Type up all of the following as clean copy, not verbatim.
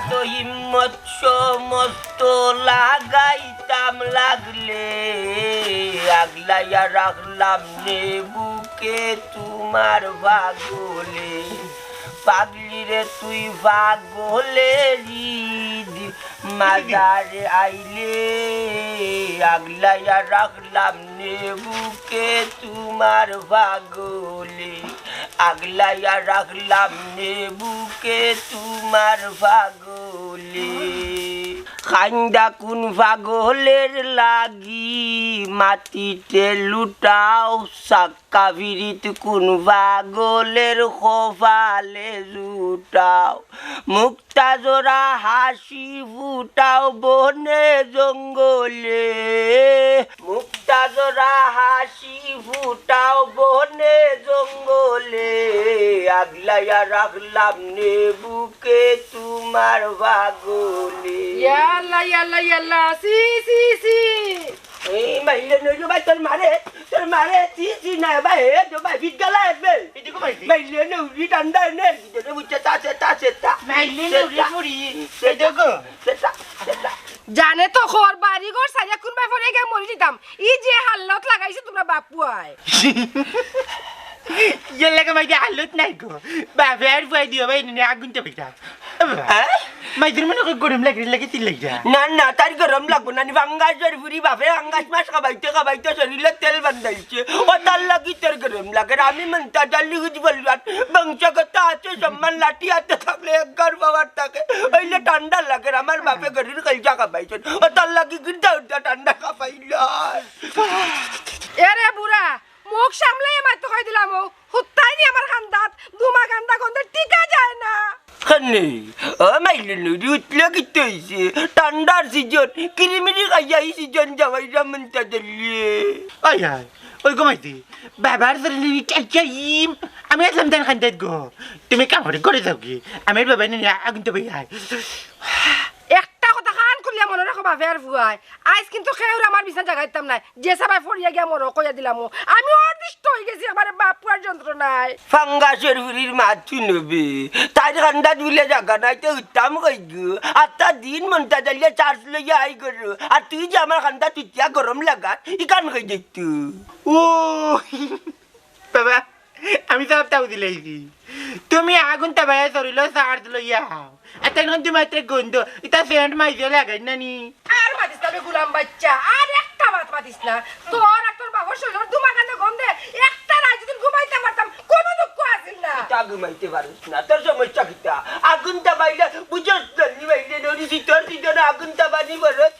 তো হিম্মত সমস্ত লাগাইতাম লাগলে আগলাইয়া রাখলাম নে বুকে তোমার পাগলে পাগলি রে তুই পাগলে মাজারে আইলে আগলাইয়া রাখলাম নে বুকে তোমার পাগলে আগলাইয়া রাখলাম নে বুকে তোমার পাগলে খান্দা কোন পাগলের লাগি মাটিতে লুটাও সাক্কা ভিড়িত কোন পাগলের খোফালে জুটাও মুক্তা জোড়া হাসি ফুটাও বনে জঙ্গলে মুক্তা জোড়া হাসি ফুটাও বনে জঙ্গলে আগলাইয়া রাখলাম নে বুকে তোমার পাগলে ইয়াল্লা ইয়াল্লা ইয়াল্লা সি সি সি এই মাইলে নইলো ভাই তোর মারে সি না ভাই তো ভাই বিট গলা একবে এদিকে মাইলে নইলি ঠান্ডা নে যেটা বুঝছে তা মাইলে নইলি পুরি সেটা সেটা জানে তো খর বাড়ি ঘর সাইয়া কোনবা পরে গে মরি দিতাম ই যে হাল্লত লাগাইছে তোমরা বাপু আয় Yalla ka may halut na ko. Ba ver fue dio ba ni agun ta bita. May dir man ko gorum lagi tilagya. না তার গরম লাগবো না ভাঙ্গাসের ফুরি বাপে ভাঙ্গাস মাছ খাবাইতে শরীরে তেল বান্ধাইছে ও তার লাগি তোর গরম লাগে আমি মনটা ডালি হুজ বলবান বংশগত আছে সম্মান লাঠি হাতে থাকলে একবার বাবার থাকে ওইলে ঠান্ডা লাগে আমার বাপে গরির কলজা খাবাইছে ও তার লাগি কিন্তু ঠান্ডা খাবাইল এরে বুড়া মুখ সামলাই আমার তো কই দিলাম হুত্তাই নি আমার কান্দাত দুমা কান্দা গন্ধে টিকা যায় না খানে ও মাইলে নুরি উঠলে কিতে হইছে ঠান্ডার সিজন কিরিমিরি খাইয়া এই সিজন যাওয়াইরা মনটা দিলে Ay ay. Oy ko may di. Babar sa ni kayim. Ami asam dan kandat go. Tumi ka hore করে দাও কি আমি বাবা ni agun ta bayay. একটা কথা কান করিয়া মনে রাখো বাপের ফুয়াই আজ কিন্তু খেউর আমার বিছানা জাগাইতাম না যে সবাই ফড়িয়া গিয়া মরো কইয়া দিলাম আমি অদৃষ্ট হয়ে গেছি আমার বাপুয়ার যন্ত্রণায় ফাঙ্গাসের ফুরির মাথু নবে তাই ঠান্ডা দুলে জাগা নাই তো উত্তাম কই গো আর তার দিন মনটা দিলে চার্জ লইয়া আই করো আর তুই যে আমার ঠান্ডা তুইয়া গরম লাগাত ইকান কই দেখতু ও বাবা আমি সব তাও দিলাইছি তুমি আগুন তা বাইরে সরিলো সার লইয়া আতেন হন তুমি মাত্র গন্ধ এটা সেন্ট মাইজে লাগাই নানি আর মাতিস না গুলাম বাচ্চা আর একটা মাতিস না তোর আর তোর বাবার শরীর দুমা কান্দা গন্ধে একটা রাত দিন ঘুমাইতে পারতাম কোনো দুঃখ আসিল না তা ঘুমাইতে পারিস না তোর সমস্যা কিটা আগুন তাবাইলে বুঝস জলদি বাইলে নরি সিতর সিতর আগুন তাবানি বরত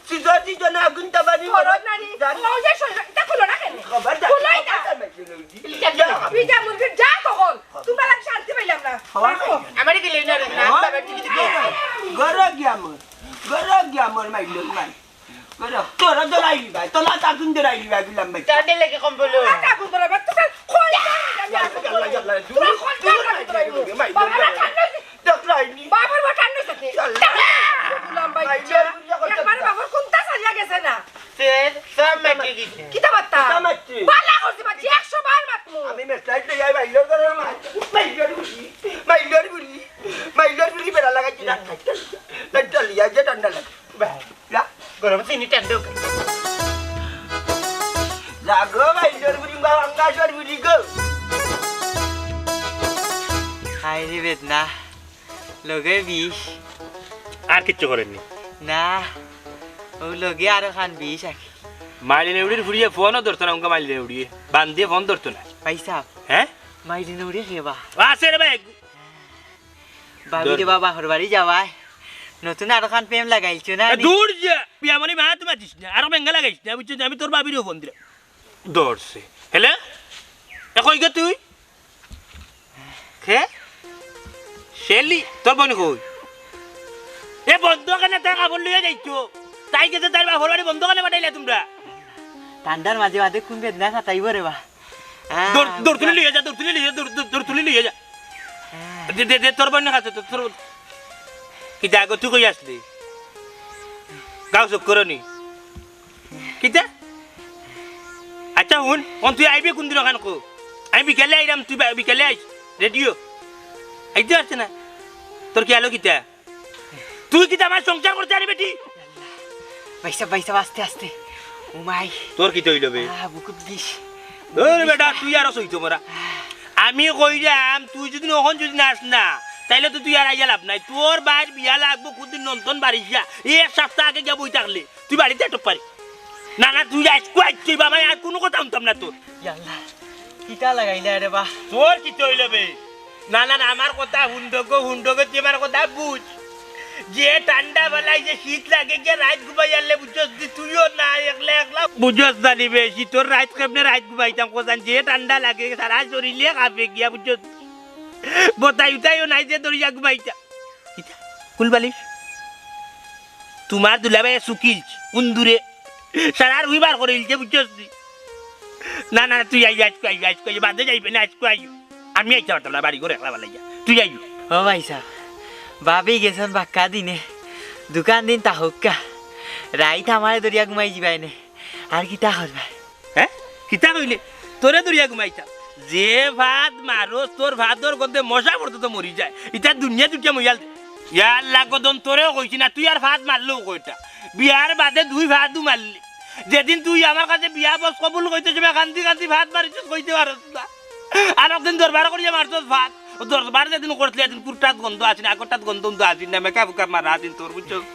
সিতর সিতর আগুন তাবানি বরত নানি ও যে শরীর এটা খুলো না কেন খবর দা খুলোই না বিজা মুরগি যা তখন তোমরা লাগ শান্তি পাইলাম না আমারে কি লইনা রে না বাবা টিভি দেখে গরা গিয়া মোর মাইলো মাই গরা তোরা দরাইলি ভাই তোলা আগুন দরাইলি ভাই গুলাম ভাই চাঁদে লেগে কম বলো আগুন ধরে বাত তুই কই বাবার বাটান নই সাথে গুলাম ভাই একবার বাবার কোনটা সারিয়া গেছে না সব মেটে গেছে কিটা বাত্তা বালা করছি বাচ্চা 100 বার মাতমু আমি মেস্টাইট যাই মাইলো গরা মাইলো গুলি বেলা লাগাইছি না ঠান্ডা লিয়া যে ঠান্ডা লাগে ভাই গরম চিনি টেন্ডো জাগো মাইলোর গুলি বাঙ্গাসর গুলি গো হাই রে বেদনা লগে বিষ আর কিচ্ছু করেননি না ও লগে আরো খান বিষ আকি মাইলি নেউড়ির ফুরিয়ে ফোনও ধরতো না উনকা মাইলি নেউড়িয়ে বান দিয়ে ফোন ধরতো না পয়সা হ্যাঁ মাইরি নৌড়ে খেবা আছে রে ভাই বাবি রে বাবা হর বাড়ি যাওয়ায় নতুন আরো খান প্রেম লাগাইছো না দূর যা পিয়া মানে মা তুমি আছিস না আরো বেঙ্গা লাগাইছ না বুঝছো আমি তোর বাবিরও ফোন দিলাম দৌড়ছে হেলে কই গে তুই খে শেলি তোর বোন কই এ বন্ধ কেন তাই কাপড় লইয়া যাইছো তাই গেছে তার বাপর বাড়ি বন্ধ কেন পাঠাইলে তোমরা ঠান্ডার মাঝে মাঝে কোন বেদনা খাতাইব রে বা দৌড় তুলি লিয়ে যা দৌড় তুলি লিয়ে যা দে তোর বোন খাচ্ছে তোর কিতা আগত তুই কই আসলি গাও চোখ করনি কিতা আচ্ছা শুন অন তুই আইবি কোন দিন ওখান কো আমি বিকালে আইরাম তুই বিকালে আইস রেডিও আইতে পারছে না তোর কি আলো কিতা তুই কিতা আমার সংসার করতে আনি বেটি বাইসা আস্তে আস্তে উমাই তোর কি তৈল বে বুকুত গিস ওরে বেটা তুই আর সইতো মরা আমি কইরাম তুই যদি ওখান যদি নাস না তাইলে তো তুই আর আইয়া লাভ নাই তোর বাইর বিয়া লাগবো কোনদিন নন্দন বাড়ি যা এক সপ্তাহ আগে গিয়া বই থাকলে তুই বাড়িতে এটো পারি না না তুই তুই বাবা আর কোনো কথা শুনতাম না তোর ইয়াল্লা কিটা লাগাইলা রে বা তোর কি তৈল বে না না আমার কথা হুন্ডগো তুই আমার কথা বুঝ যে ঠান্ডা বেলায় যে শীত লাগে গিয়ে রাত ঘুমাই আনলে বুঝছস তুইও না একলা বুঝছস জানি বে শীতর রাত কেমনে রাত ঘুমাইতাম কোথান যে ঠান্ডা লাগে সারা শরীরে কাঁপে গিয়া বুঝছস বতাই উঠাইও নাই যে দরিয়া ঘুমাইতা কুলবালিশ তোমার দুলাভাই শুকিল উন্দুরে সারা রবিবার করে ইলছে বুঝছস না না তুই আজকে বাদে যাইবে না আজকে আইও আমি আইতে পারতাম না বাড়ি করে একলা বেলা তুই যাইও ও ভাইসা ভাবি গেছেন বাক্কা দিনে দোকান দিন তাহকা রাইত আমার দরিয়া ঘুমাই যাবাই নে আর কিতা করবা হ্যাঁ কিতা কইলে তোরে দরিয়া ঘুমাইতাম যে ভাত মারো তোর ভাতর গন্ধে মশা পড়তে তো মরি যায় ইটা দুনিয়া দুটিয়া মইয়াল ইয়ার লাগদন তোরেও কইছি না তুই আর ভাত মারলেও কইটা বিয়ার বাদে দুই ভাত মারলি যেদিন তুই আমার কাছে বিয়া বস কবুল কইতে যাবে কান্দি কান্দি ভাত মারিছিস কইতে পারস না আর একদিন দরবার করিয়া মারছস ভাত দরবার যেদিন করছিলি এদিন কুরটাত গন্ধ আসিনি আগরটাত গন্ধ আসিনি না মেকা ফুকা মারা আসিন তোর বুঝছস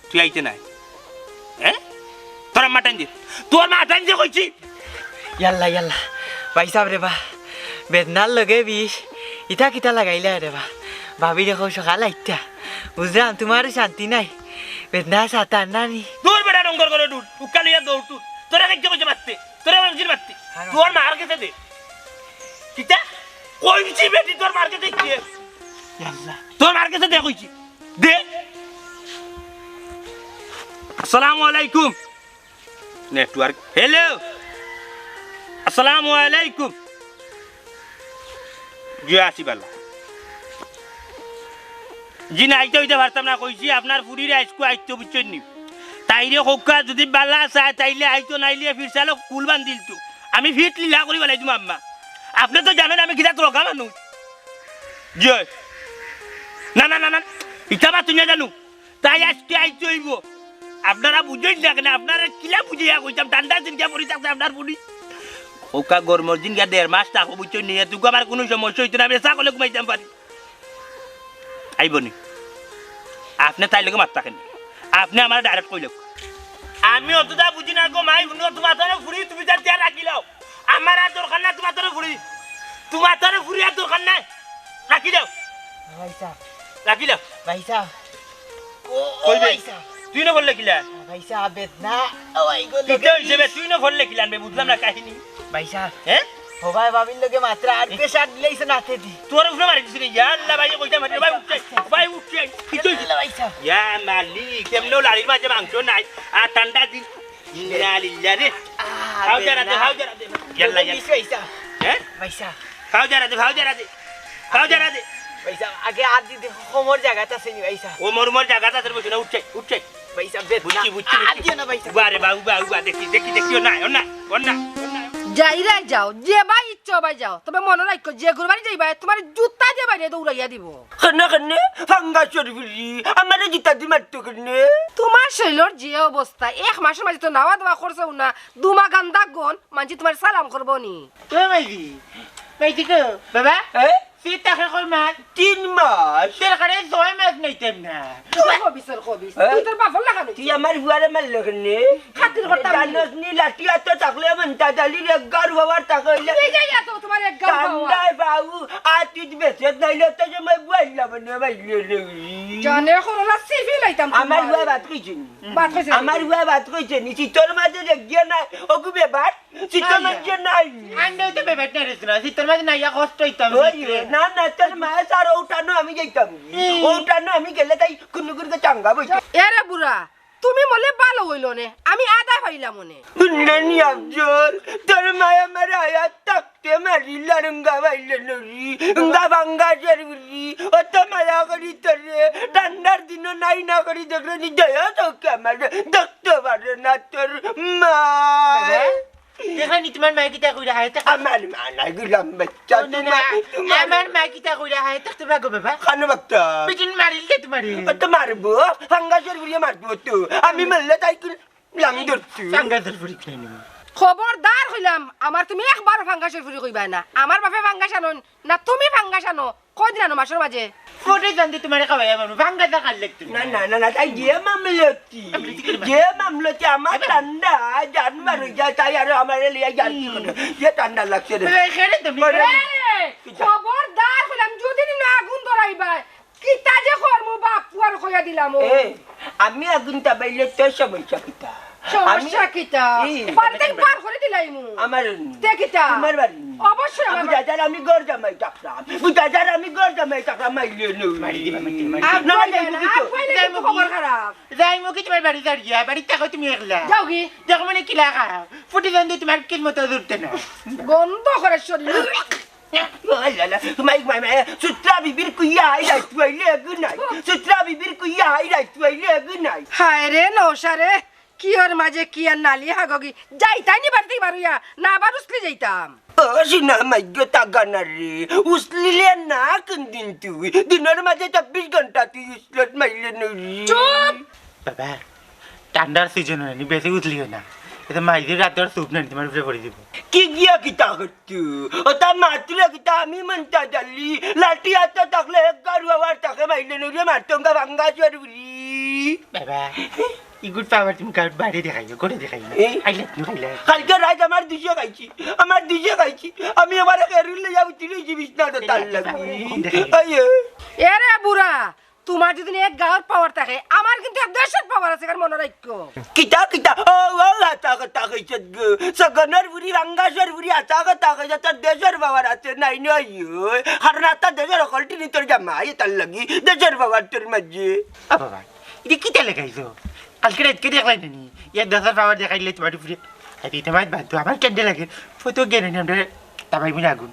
তুই আইতে নাই হ্যাঁ তোর মাটান দিয়ে কইছি ইয়াল্লা ভাইসা রে বা বেদনার লগে বিষ ইটা কিতা লাগাইলা রে বা ভাবি দেখো সকাল আইতা বুঝলাম তোমার শান্তি নাই বেদনা সাতার নানি তোর বেটা রঙ্গর করে দূর উকালিয়া দৌড় তুই তোরা দেখতে কইছে মারতে তোরা মঞ্জির মারতে তোর মার কাছে দে কিতা কইছি বেটি তোর মার কাছে কি তোর মার কাছে দে কইছি দে আসসালামু আলাইকুম নেটওয়ার্ক হ্যালো আসসালামু আলাইকুম জি আসিবাল্লাহ জি না আইতে হইতে পারতাম না কইছি আপনার ফুরিরে আইসকু আইতো বুঝছেন নি তাইরে হোকা যদি বালা চায় তাইলে আইতো নাইলে ফিরসালো কুলবান দিল তো আমি ফিট লীলা করি বলাই তুমি আম্মা আপনি তো জানেন আমি কিতা রোগা মানুষ জয় না না না না ইটা বা তুমি জানো তাই আজকে আইতে হইব আপনারা বুঝেন না কেন আপনারা কিলা বুঝিয়া কইতাম ঠান্ডা দিন গিয়া পড়ি থাকছে আপনার ফুরি ওকা গরমর দিন গিয়া 1.5 মাস থাকো বুঝছেন নি তুই আমার কোনো সমস্যা হইতো না বেসা করলে ঘুমাইতাম পারি আইবনি আপনি তাই লোক মাত থাকেন আপনি আমার ডাইরেক্ট কইল আমি অতটা বুঝি না গো মাই শুনো তোমার তোর ফুরি তুমি যা দিয়া রাখি লাও আমার আর দরকার না তোমার তোর ফুরি আর দরকার নাই রাখি দাও ভাইসা রাখি দাও ভাইসা ও কই বে? ভাইসা তুই না বললে কিলা ভাইসা বেদনা ও আই গো কিতা হিসেবে তুই না বললে কিলা আমি বুঝলাম না কাহিনী ভাইসা হ্যাঁ ও ভাই ভাবির লগে মাত্র আর পেশার দিলেইছ নাতে দি তোর উপরে মারি দিছিস ইয়া আল্লাহ ভাই কইতা মারি ভাই উঠছে কিছু ভাইসা ইয়া মালিক কেমনো লাড়ির মাঝে মাংস নাই আর ঠান্ডা দিন ইন্না লিল্লাহ রে হাউ জরা দে ইয়াল্লা ভাইসা হ্যাঁ ভাইসা হাউ জরা দে ভাইসা আগে আর দি হোমর জায়গাটা আছে নি ভাইসা ও মোর জায়গাটা তোর বসে না উঠছে ভাইসা বেদনা বুঝছি আর দিও না ভাইসা বারে বাবা দেখি না যাইরাই যাও যে ভাই ইচ্ছা ভাই যাও তবে মনে রাখো যে ঘুরবানি যাইবা তোমার জুতা দিয়ে বাইরে দৌড়াইয়া দিব খানে ফাঙ্গা চড়বি আমার জিতা দি মারতো কেনে তোমার শরীরের যে অবস্থা 1 মাসের মাঝে তো নাওয়া দেওয়া করছো না দুমা গান্দা গন মানছি তোমার সালাম করবো নি ও মাইজি গো বাবা শীত থাকে কই মাছ 3 মাস তোর কাছে 6 মাস নাইতাম না কবিস তুই তোর বাপর লাগানো তুই আমার হুয়ারে মারলে কেনে খাতির করতাম নি। জানোস নি লাঠিয়া তো থাকলে মনটা দালির একগার বাবার থাকলে এই যে ইয়া তো তোমার এক গাল বাবা ঠান্ডায় বাবু আর তুই বেঁচে নাইলে তো যে মই বইলা বনে বাইলে জানে করলা সিভি লাইতাম আমার হুয়া ভাত কইছেন বাত কইছে আমার হুয়া ভাত কইছেন চিতর মাঝে দেখিয়ে না ওগু বেবার চিতর মাঝে নাই আন্ডেও তো বেবেট না রেছ না শীতর মাঝে নাইয়া কষ্ট হইতাম ওই না না তোর মাছ আর ওটানো আমি যাইতাম ওটানো আমি গেলে তাই কুনুকুরকে চাঙ্গা বইছে এরে বুড়া তুমি মলে ভালো হইল নে আমি আদা হইলাম মনে নানি আফজল তোর মায়া আমার আয়াত থাকতে মারিল রঙ্গা বাইলে নরি গা ভাঙ্গা জরুরি অত মায়া করি তোরে ঠান্ডার দিন নাই না করি দেখলে নি দয়া তোকে আমার দেখতে পারে না তোর মা দেখলেন তোমার মা কিতা কইরা হায় তা আমার মা নাই গুলাম বাচ্চা আমার মা কিতা কইরা হায় তা তোমার গো বাবা খানো বাচ্চা বিকিন মারিল কে তোমারে অত মারবো ভাঙ্গা জরুরি মারবো তো আমি মারলে তাই লাং ধরছি সাঙ্গাদের ফুরি খাইনি খবরদার হইলাম আমার তুমি একবার ফাঙ্গাসের ফুরি কইবা না আমার বাপে ফাঙ্গাস আনন না তুমি ফাঙ্গাস আনো কয়দিন আনো মাসের মাঝে ফোটে জানতে তোমারে খাওয়াই আমার ভাঙ্গা দা খাল লাগতো না না না না তাই যে মামলতি আমার ঠান্ডা জানবার হয়ে যায় তাই আর আমার লিয়ে জানতে হবে যে ঠান্ডা লাগছে রে খেলে তুমি খবরদার হইলাম যদি না আগুন ধরাইবা কিতা যে করমু বাপু আর কইয়া দিলাম এ আমি আগুন তাবাইলে তোর সমস্যা কিতা সমস্যা কিতা পারতে পার করে দিলাইমু আমার দেখিতা তোমার বাড়ি অবশ্যই আমার বুঝাজার আমি গড় জামাই থাকলাম বুঝাজার আমি গড় জামাই থাকলাম মাইলে নই মারি দিবা মারি না যাইবো খবর খারাপ যাই মুখে তোমার বাড়ি দাঁড়িয়ে বাড়ি থাকো তুমি একলা যাও কি দেখো মানে কিলা খাও ফুটে জানতে তোমার কিল মতো ধরতে না গন্ধ করে শরীর সুত্রা বিবির কুইয়া হাইলাই তুইলে গুনাই সুত্রা বিবির কুইয়া হাইলাই তুইলে গুনাই হায় রে নৌসারে কি ওর মাঝে কি আর নালি হাগি যাইতাই নি বাড়তেই বারুয়া না আবার উসলে যাইতাম সিনা মাইগ্য তাগানা রে উসলিলে না কোনদিন তুই দিনের মাঝে 24 ঘন্টা তুই উসলত মাইলে নরি চুপ বাবা ঠান্ডার সিজন নি বেশি উঠলিও না এটা মাইদের রাতের সুপ না তোমার উপরে পড়ে দিব কি গিয়া কিতা করতু ওটা মাত্র কিতা আমি মনটা জালি লাঠি হাতে থাকলে এক গারু আবার তাকে মাইলে নরি মারতঙ্গা ভাঙ্গা চুরি বাবা ই গুড পাওয়ার তুমি কার বাইরে দেখাইও করে দেখাইও আইলে তুমি খাইলে কালকে রাত আমার দুশো খাইছি আমি আমার কেরিলে যাবো তুই বিছনা তো তার লাগি এরে বুড়া তোমার যদি এক গাঁর পাওয়ার থাকে আমার কিন্তু এক দেশের পাওয়ার আছে কার মনে রাখো কিতা ও আতা কথা কইছত গো সগনের বুড়ি রাঙ্গাসর বুড়ি আতা কথা কইছত তোর দেশের বাবার আছে নাই নই কারণ আতা দেশের অকলটি নি তোর জামাই তার লাগি দেশের বাবার তোর মাঝে বাবা এটা কিটা লাগাইছো কালকে রাতকে দেখলাই নি ইয়া 10 পাওয়ার দেখাইলে তোমার উপরে আরে তোমার বাদ আমার কেন্দ্রে লাগে ফটো গেনে নি আমরা তাবাই মিলে আগুন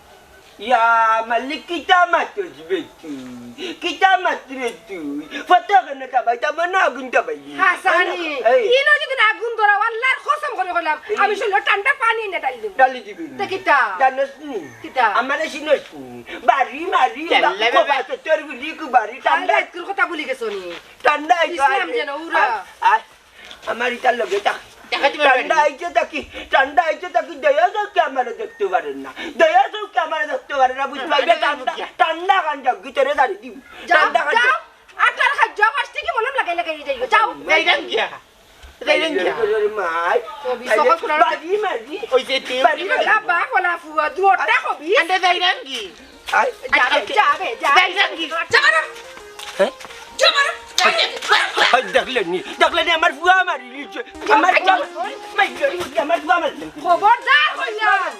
ইয়া মালিক কিতা মাতস বেতু কিতা মাত্রে তুই ফটো কেন তাবাই তামনা আগুন তাবাই হাসানি ইনো যদি আগুন ধরা আল্লাহর কসম করে কইলাম আমি শুনলো ঠান্ডা পানি এনে ডালি দেব ডালি দিবি দেখিতা জানোস নি কিতা আমারে চিনোস নি বাড়ি মারি বাবা তোর বুঝি কু বাড়ি ঠান্ডা ঠান্ডা এর কথা ভুলে গেছো নি ঠান্ডা ইসলাম যেন উরা। আমার ইটার লগে থাক দেখা তোমার ঠান্ডা আইছে থাকি দয়া সৌকে আমার দেখতে পারেন না দয়া সৌকে আমার দেখতে পারেন না বুঝতে পারবে ঠান্ডা কান যাও ভিতরে দাঁড়িয়ে দিবি ঠান্ডা কান যাও আটার খাদ্য ফাস্টে কি মলম লাগাই লাগাই যাইগো যাও যাইরাম গিয়া যাইরাম গিয়া মাই কবি সকাল করে বাড়ি মারি ওই যে তে বাড়ি বলা বা বলা ফুয়া দুটা কবি আন্ডা যাইরাম কি যাবে যাইরাম কি যাও দেখলেন আমার ফুয়া মারি লিছে আমার ফুয়া মারি খবরদার কইলাম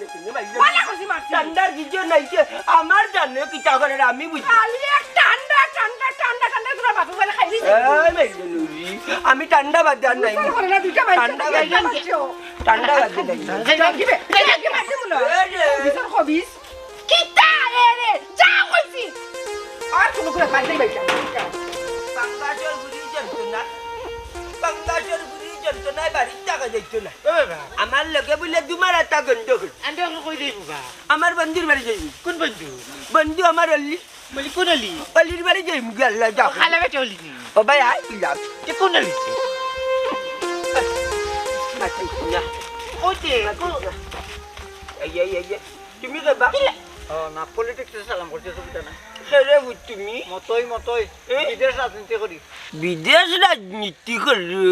বলা কইছি মারছি ঠান্ডার কিছু নাইছে আমার জানে কি তা করে আমি বুঝি খালি এক ঠান্ডা ঠান্ডা ঠান্ডা ঠান্ডা তোরা বাপু বলে খাই দিছিস আমি ঠান্ডা বাদ দেন নাই করে না দুইটা মাইছে ঠান্ডা ঠান্ডা বাদ দেন নাই যাইরাম কি কি মারছি বলো বিসর কবিস কিতা রে যাও কইছি আর কোনো করে বাদ দেই বাইটা বাংলাদেশের বুড়ি জানতো না বাংলাদেশের বুড়ি জানতো না বাড়ির টাকা যাইতো না বাবা আমার লগে বলে দুমার আটা গন্ধ করে আন্ডা কই দেই বাবা আমার বন্ধুর বাড়ি যাইবি কোন বন্ধু বন্ধু আমার অল্লি বলি কোন আলি অল্লির বাড়ি যাইবি আল্লাহ যাও খালা বেটা হলি নি ও ভাই আই যাও তে কোন আলি ওতে এই তুমি কে বা ও না পলিটিক্সে সালাম করতে সুবিধা না রে তুমি মতই বিদেশ রাজনীতি করি বিদেশ রাজনীতি করো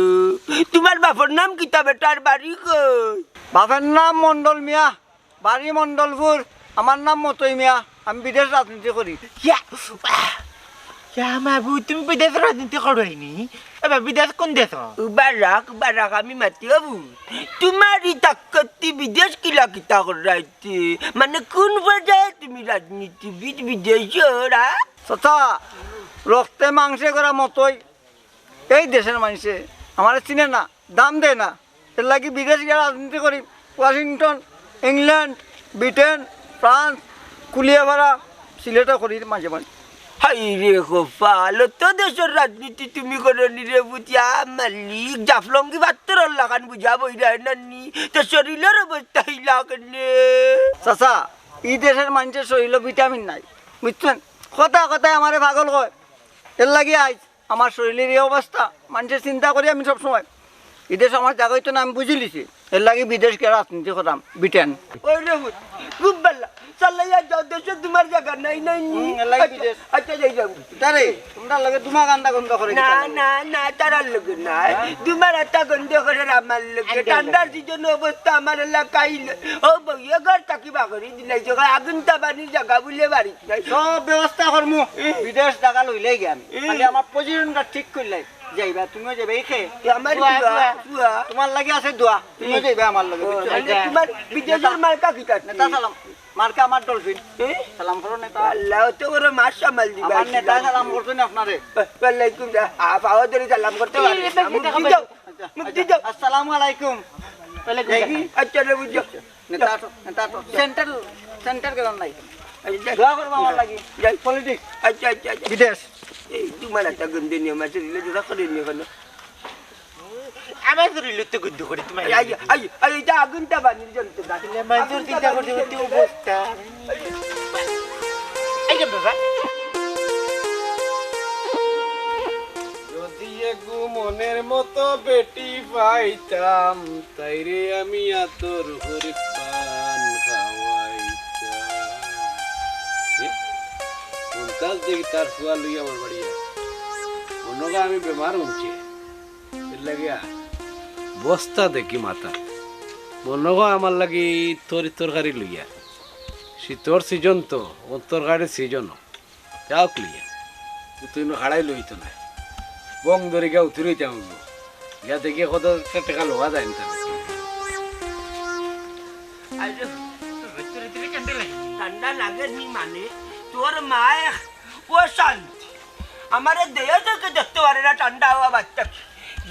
তোমার বাপর নাম কিতা বেটার বাড়ি কই বাপের নাম মন্ডল মিয়া বাড়ি মন্ডলপুর আমার নাম মতই মিয়া আমি বিদেশ রাজনীতি করি ইয়া মাবু তুমি বিদেশ রাজনীতি করোইনি এবার বিদেশ কোন দেশ বারাক আমি মাতি বাবু তোমারই তাকতি বিদেশ কিলা কিতা করাইতে মানে কোন পর্যায়ে তুমি রাজনীতিবিদ বিদেশরা তথা রক্তে মাংসে করা মতই এই দেশের মানুষে আমার চিনে না, দাম দেয় না, এর লাগি বিদেশ গিয়ে রাজনীতি করি। ওয়াশিংটন, ইংল্যান্ড, ব্রিটেন, ফ্রান্স, কুলিয়াপাড়া, সিলেটও করি মাঝে মাঝে। হাই রে গোপাল, তো দেশের রাজনীতি তুমি করো নি রে বুঝিয়া মালিক জাফলঙ্গি বাত্তর লাগান বুঝা বইরা নানি তো শরীরের অবস্থা লাগানে। চাচা, এই দেশের মানুষের শরীরে ভিটামিন নাই, বুঝছেন? কথায় আমারে পাগল কয়, এর লাগি আইজ আমার শরীরের এই অবস্থা। মানুষের চিন্তা করি আমি সবসময় এই দেশ আমার জায়গা হইতো না, আমি বুঝে লিছি। এর লাগি বিদেশ গিয়ে রাজনীতি করতাম, ব্রিটেন। ওই রে খুব ভালো চালাইয়া যাও, দেশে তোমার জায়গা নাই নাই নি। আচ্ছা যাই যাও তারে তোমরা লাগে তোমার গান্দা গন্ধ করে না না না তারার লোকে নাই, তোমার একটা গন্ধ করে আমার লোকে। ঠান্ডার সিজন অবস্থা আমার এলাকায় ও বইয়ে ঘর থাকিবা করি দিলাই জায়গা আগুন তাবানির জায়গা বলে বাড়ি নাই। সব ব্যবস্থা করমু, বিদেশ টাকা লইলেই গে আমি। খালি আমার পজিশনটা ঠিক করলে যাইবা, তুমিও যাবে এই খেয়ে। আমার তোমার লাগে আছে দোয়া, তুমিও যাইবা আমার লগে। তোমার বিদেশের মার্কা কি কাজ নেতা সালাম, মার্কা আমার ডলফিন। সালাম করো নেতা। আল্লাহ তো করে মাস সামাল দিবা। আমার নেতা সালাম করছেন আপনারে। ওয়ালাইকুম পাওয়া ধরে সালাম করতে পারি। মুক্তি দাও, মুক্তি দাও। আসসালামু আলাইকুম। আচ্ছা রে বুঝছো নেতা নেতা সেন্টার গেলাম নাই, দোয়া করবো আমার লাগি। যাই পলিটিক্স, আচ্ছা আচ্ছা আচ্ছা। বিদেশ। এই তোমার একটা গন্ধ নিয়ে আমার শরীরে জোড়া করে নিয়ে কেন? আমার শরীরে তো গন্ধ করে তোমার এটা আগুনটা বানিয়ে যন্ত্র মাইজোর চিন্তা করতে করতে অবস্থা। এই যে বাবা যদি একটু মনের মতো বেটি পাইতাম, তাইরে আমি আতর হরি পান খাওয়াইতাম। মমতাজ দেখি তার ফুয়া লই আমার বাড়ি অন্যগা আমি বেমার হচ্ছে লাগিয়া বস্তা দেখি মাথা মনগ আমার লাগি তরকারি লইয়া শীতর সিজন তো ও তরকারির সিজন যাও লিয়া তুই হাড়াই লইতো না বং ধরে গিয়া উতরে যাও গিয়া দেখি কত টাকা লোয়া যায় না। ঠান্ডা লাগে নি মানে তোর মায়ে ও শান্তি আমার দেহ থেকে দেখতে পারে না ঠান্ডা হওয়া বাচ্চা।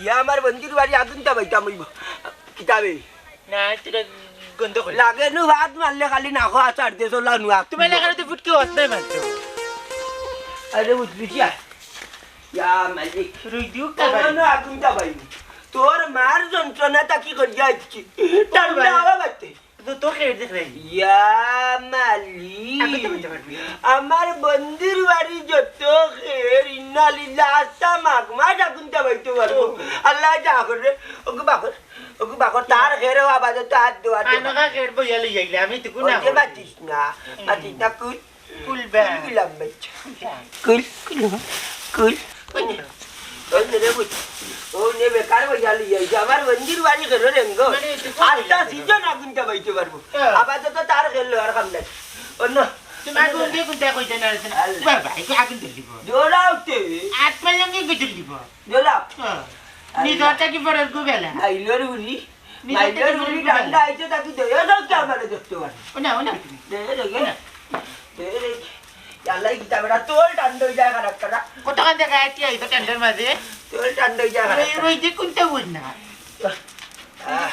ইয়া আমার বন্ধুর বাড়ি আগুনটা বাইতাম কিতাবে না তোরা গন্ধ করে লাগে নু ভাত মারলে খালি না খাওয়া চার দিয়ে চলা নুয়া তোমার লাগানো তো ফুটকে হচ্ছে মাত্র আরে বুঝলি কি ইয়া মালিক রুই দিও আগুনটা বাইনি তোর মার যন্ত্রণাটা কি করে যাচ্ছি ঠান্ডা হওয়া বাচ্চা তো খেয়ে দেখ রে ইয়া মালিক আমার বন্ধুর বাড়ি যত খের ইন্নালিল্লাহ আস্তা মাঘ মাস আগুনটা বাইতে পারবো। আল্লাহ যা করে ওকে বাকর তার খেরে আবাদে তো হাত দেওয়া আনকা খেয়ে বইয়া লই যাইলে আমি তো কোনা বাতিস না কুল কুলবা কুলাম বাচ্চা কুল কুল ও নে বেকার বইয়া লই যাইছে আমার বন্ধুর বাড়ি খেলো রেঙ্গো আস্তা সিজন আগুনটা বাইতে পারবো। আবাদে তো তার খেললো আর কাম নাই অন্য তোমার কোন কোনটা কইতে না বাবা কি আগুন দিব জোড়াওতে আত্মা লঙ্গে গজল দিব জোড়া নি দরটা কি পড়ার গোবেলা আইলোর উড়ি মাইলোর উড়ি ঠান্ডা আইছে তাকে দেয় দাও কি আমারে দেখতে পারে ওনা দেয় রে দেয় আল্লাহ কি তাবড়া তোল ঠান্ডা হয়ে যায় খারাপ করা কত কান দেখা আইতি আইতো টেন্ডার মাঝে তোল ঠান্ডা হয়ে যায় রই যে কোনটা বুঝনা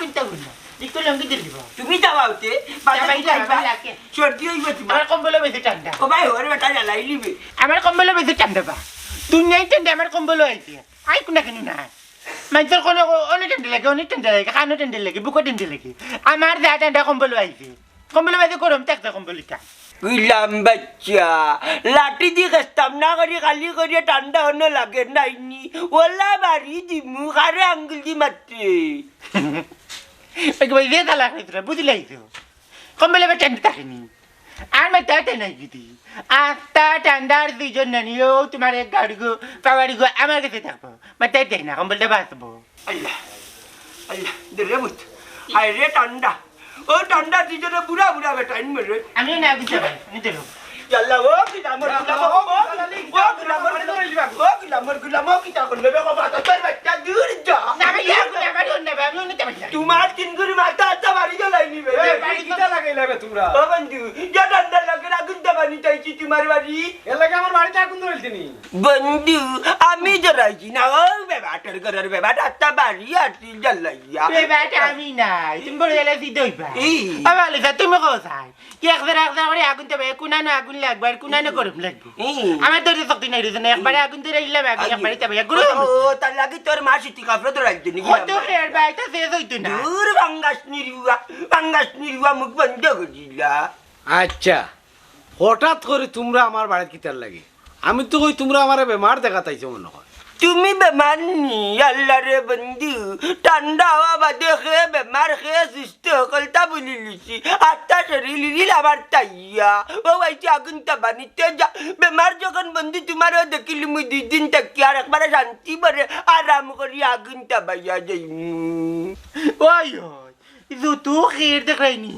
কোনটা বুঝনা ইকো লঙ্গে দিল দিব তুমি যাওয়াতে বাজারে যাইবা সর্দি হইব তোমার আমার কম্বল বেশি ঠান্ডা ও ভাই ওরে বেটা জ্বালাই লিবে আমার কম্বল বেশি ঠান্ডা বা দুনিয়ায় ঠান্ডা আমার কম্বল আইতি আই কোনা কেন না মানুষের কোনো অনেক ঠান্ডা লাগে কানো ঠান্ডা লাগে বুকো ঠান্ডা লাগে আমার যা ঠান্ডা কম্বল আইছে কম্বল বেশি গরম থাকতে কম্বলটা গুলাম বাচ্চা লাঠি দিয়ে খেস্তাম না করি খালি করিয়ে ঠান্ডা অন্য লাগে নাইনি ওলা বাড়ি দিমু খারে আঙ্গুল দি মাত্রে ওই যে তালা খাইতে বুঝলাই তো কম্বল এবার ঠান্ডা থাকেনি আর মাথা ঠান্ডা গিদি আটটা ঠান্ডার দুইজন নানিও তোমার এক গাড়িগো পাওয়ারিগো আমার কাছে থাকবো মাথায় দেয় না কম্বলটা বাঁচবো আল্লাহ আল্লাহ দেরে বুঝ হায় রে ঠান্ডা ও ঠান্ডা দিজনে বুড়া বুড়া বেটা মেরে আমি না বুঝতে পারি আমি দেবো ইয়াল্লা ও কি নামর গুলাম কি তা করবে বাবা বাতা তোর বাচ্চা দূর যা না আমি ইয়া করে আমার অন্য ভাবে আমি নিতে পারি তোমার তিন গুরি মাথা আচ্ছা বাড়ি জ্বালাই নিবে বাড়ি কিটা লাগাইলা বে তোমরা ও বন্ধু যা ঠান্ডা লাগে আগুন বানি চাইছি তোমার বাড়ি এর লাগে আমার বাড়িতে আগুন ধরেছি নি বন্ধু আমি জরাইছি না ও বেবাটার ঘরের বেবাটা একটা বাড়ি আসছি জ্বালাইয়া বেটা আমি নাই তুমি বড় এলে দিতে হইবা এই। আমার লিসা তুমি কোথায় কি একবার করে আগুন দেবে কুনানো আগুন লাগবে আর কুনানো গরম লাগবে এই। আমার তো শক্তি নাই রে না একবারে আগুন ধরে ইলাম আগুন একবারে তবে গরম ও তার লাগি তোর মা সুতি কাপড় ধরাইছি নাকি কত হেয়ার বাইটা শেষ হইতো না দূর বাঙ্গাস নিরুয়া মুখ বন্ধ করিলা আচ্ছা হঠাৎ করে তোমরা আমার বাড়িতে কিতার লাগে আমি তো কই তোমরা আমার বেমার দেখাতাইছো মনে হয় তুমি বেমার নি আল্লাহ রে বন্ধু ঠান্ডা হওয়া বাদে খেয়ে বেমার খেয়ে সুস্থ সকলটা বলি লিছি আত্মা শরীর রিল আমার তাইয়া ও আইছি আগুন তাবানিতে যা বেমার যখন বন্ধু তোমার দেখিলি মুই 2 দিন থাকি আর একবারে শান্তি করে আরাম করি আগুন তাবাইয়া যাইমু ওই ওই জুতু খেয়ে দেখাইনি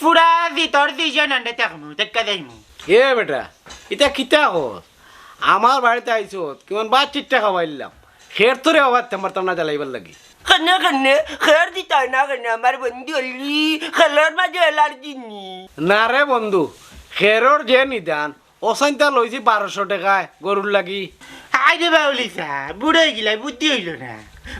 পুরা ভিতর দিজন আন্ডে থাকমু দেখা যাইমু এ বেটা এটা কিতা হস আমার বাড়িতে আইছো কেমন বা চিট্টা খাওয়াইলাম খের তোরে অবাদ পারতাম না জ্বালাইবার লাগি কনে খের দিতে হয় না কেন আমার বন্ধু হলি খেলার মাঝে এলার্জি নি না রে বন্ধু খেরর যে নিদান অসাইনটা লইছি 1200 টাকায় গরুর লাগি আইরে বাউলিসা বুড়ো গিলা বুদ্ধি হইল না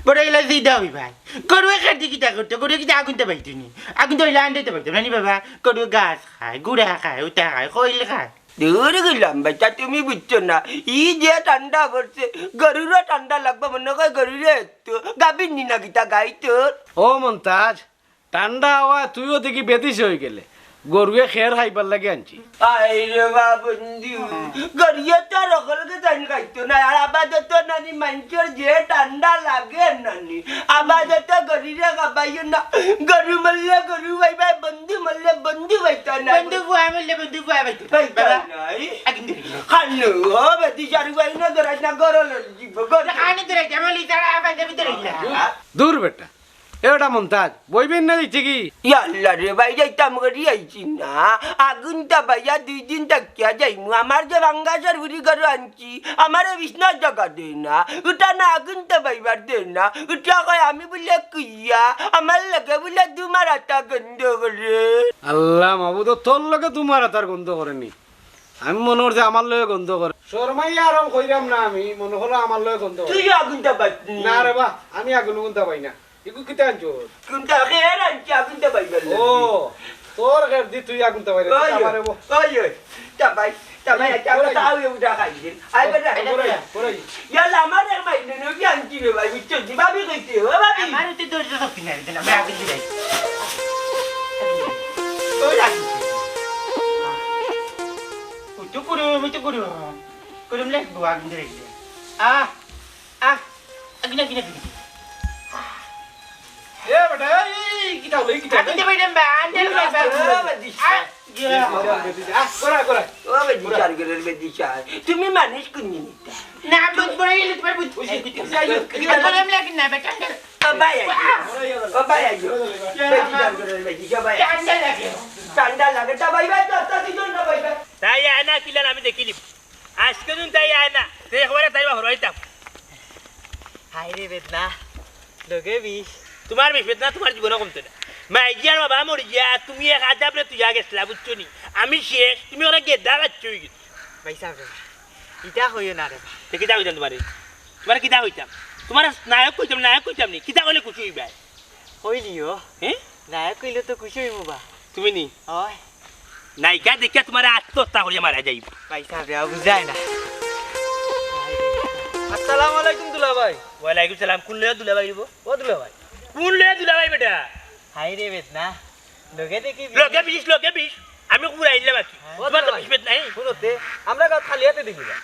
বড় গিলা জিদা হই ভাই গরু খাটি কিটা করতে গরু কিটা আগুনতে পাইতো নি আগুন তো হইলে আনতে পাইতো না নি বাবা গরু গাছ খায় গুড়া খায় উটা খায় কইল খায় দূর গেলাম বাচ্চা তুমি বুঝছো না ই যে ঠান্ডা পড়ছে গরুরও ঠান্ডা লাগবে মনে হয় গরুরে তো গাবিন নি না গীতা গাই তোর ও মন্তাজ ঠান্ডা হওয়া তুইও দেখি বেদিস হয়ে গেলে গরুয়ে খের খাইবার লাগে আনছি আরে বা বন্ধু গরিয়ে তো রকলকে জানি খাইতো না আর আবাদত নানি মানুষের যে ঠান্ডা লাগে নানি আবাদত গরিরে খাবাইও না গরু মরলে গরু ভাইবা বন্ধু মরলে বন্ধু ভাইতা না বন্ধু বুয়া মিললে বন্ধু বুয়া পাইতো ভাইতা বাবা নাই আগুন ধরে গেল খানু ও বেটি চারু ভাই না ধরাই না গরল জীব গর খানি ধরে জামালি তারা আবার দেবে ধরে গেল দূর বেটা এটা মন্তাজ বইবেন না দিচ্ছে কি ইয়াল্লা রে ভাই যাইতাম করি আইছি না আগুনটা ভাইয়া 2 দিন থাকিয়া যাইমু আমার যে বাঙ্গাসের বুড়ি ঘর আনছি আমার বিছনার জায়গা দে না ওটা না আগুনটা পাইবার দে না ওটা কয় আমি বলে কুইয়া আমার লাগে বলে তোমার আটা গন্ধ করে আল্লাহ মাহবুদ তোর লগে তোমার তার গন্ধ করেনি আমি মনে করছি আমার লগে গন্ধ করে শর্মাই আরাম কইরাম না আমি মনে হলো আমার লগে গন্ধ করে তুই আগুনটা পাচ্ছি না রে বা আমি আগুন গন্ধ পাই না এগু কিতা আনছো কোনটা খেয়ে আনছি আগুনটা পাইবার ও তোর ঘর দি তুই আগুন তা পাইরে আমারে বো ওই তাবাই আচ্ছা তাও উঠা খাই দিন আই বেটা পড়াই ইয়াল্লা আমার এক ভাই নবি আনছি রে ভাই বুঝছো দিবাবি কইতে ও ভাবি আমার তো ধরে শক্তি নাই না আমি আগুন ধরে তো করু করুম লাগবো আগুন ধরে গেলে আগুন আগুন আগুন এ বেটা এই কিতা হলো কিতা আগুন দেবে না আন্ডেল খাইবা করা করা ও বেদি চার গরের বেদি চার তুমি মানুষ কুনি নিতা না বুঝ বড় ইলে তোমার বুঝ করুম লাগি না বেটা ও ভাই আইও বেদি চার গরের বেদি সবাই আন্ডেল লাগে ঠান্ডা লাগে তা ভাই ভাই তো দিজন না ভাই তাই আয়না কিলান আমি দেখিলি আজকে দিন তাই আয়না দেখবারে তাই হরাইতাম হাই রে বেদনা লগে বিষ তোমার বিপদ না তোমার জীবনে কমতে না মাইজিয়ার বাবা মরি যা তুমি এক আজাবরে তুই আগে গেছিলা বুঝছো নি আমি শেষ তুমি ওরা গেদা বাচ্চ হয়ে গেছো পয়সা রে ইটা হইও না রে কিতা হইতাম তোমার কিতা হইতাম তোমার নায়ক কইতাম নি কিতা কইলে খুশি হইবা হইলিও হ্যাঁ নায়ক কইলে তো খুশি হইমু বা তুমি নি হয় নায়িকা দেখিয়া তোমার আত্মহত্যা করিয়া মারা যাইব পয়সা রে বুঝাই না আসসালামু আলাইকুম দুলা ভাই ওয়ালাইকুম সালাম কোন লয়ে দুলাভাই দিব ও দুলা ভাই কোন লয়ে দুলাভাই বেটা হাই রে বেদনা লগে দেখি লোকে বিশ আমি কুড়া আইলে বাকি তোমার তো বিশ নাই শুনতে আমরা গাঁত খালি হাতে দেখিবা